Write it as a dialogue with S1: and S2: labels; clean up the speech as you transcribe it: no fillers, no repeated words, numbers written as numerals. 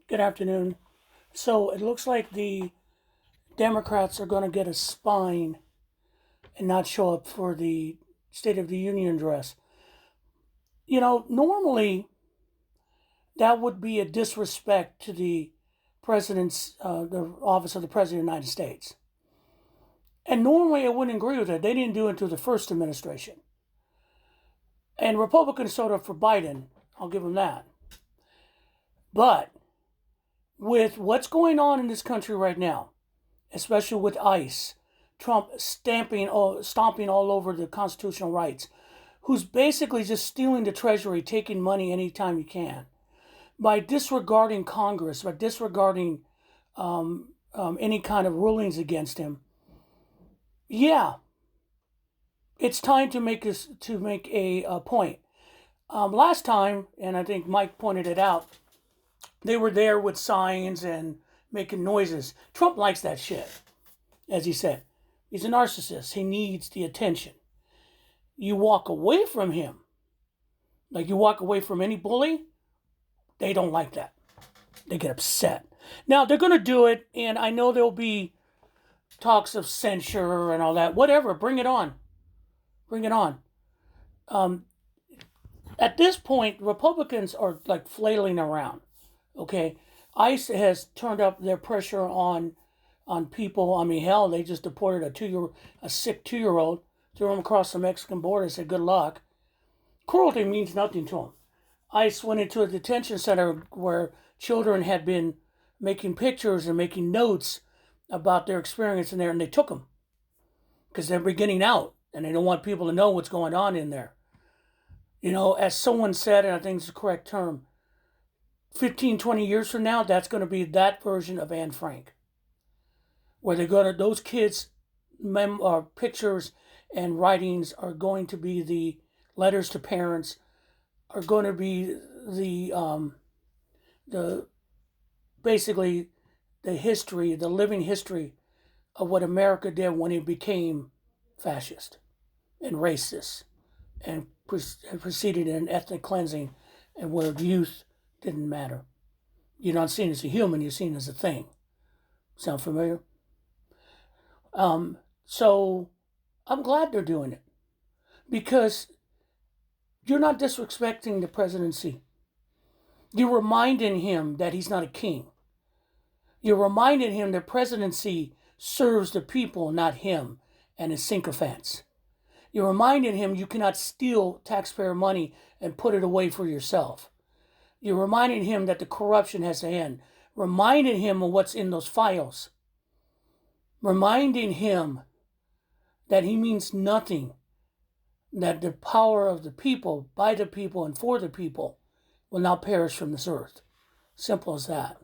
S1: Good afternoon. So it looks like the Democrats are going to get a spine and not show up for the State of the Union address. Normally that would be a disrespect to the the office of the President of the United States. And normally I wouldn't agree with it. They didn't do it until the first administration. And Republicans voted for Biden. I'll give them that. But with what's going on in this country right now, especially with ICE, Trump stomping all over the constitutional rights, who's basically just stealing the treasury, taking money anytime he can, by disregarding Congress, by disregarding any kind of rulings against him. Yeah, it's time to make a point. Last time, and I think Mike pointed it out, they were there with signs and making noises. Trump likes that shit, as he said. He's a narcissist. He needs the attention. You walk away from him, like you walk away from any bully, they don't like that. They get upset. Now, they're going to do it, and I know there'll be talks of censure and all that. Whatever, bring it on. Bring it on. At this point, Republicans are like flailing around, okay? ICE has turned up their pressure on people. I mean, hell, they just deported a sick 2-year-old, threw him across the Mexican border, said good luck. Cruelty means nothing to them. ICE went into a detention center where children had been making pictures and making notes about their experience in there, and they took them because they're beginning out and they don't want people to know what's going on in there. As someone said, and I think it's the correct term, 15, 20 years from now, that's going to be that version of Anne Frank, where those kids' pictures and writings are going to be the letters to parents, are going to be the basically the history, the living history of what America did when it became fascist and racist and proceeded in ethnic cleansing, and where youth didn't matter. You're not seen as a human, you're seen as a thing. Sound familiar? So I'm glad they're doing it, because you're not disrespecting the presidency. You're reminding him that he's not a king. You're reminding him that presidency serves the people, not him and his sycophants. You're reminding him you cannot steal taxpayer money and put it away for yourself. You're reminding him that the corruption has to end. Reminding him of what's in those files. Reminding him that he means nothing. That the power of the people, by the people, and for the people will not perish from this earth. Simple as that.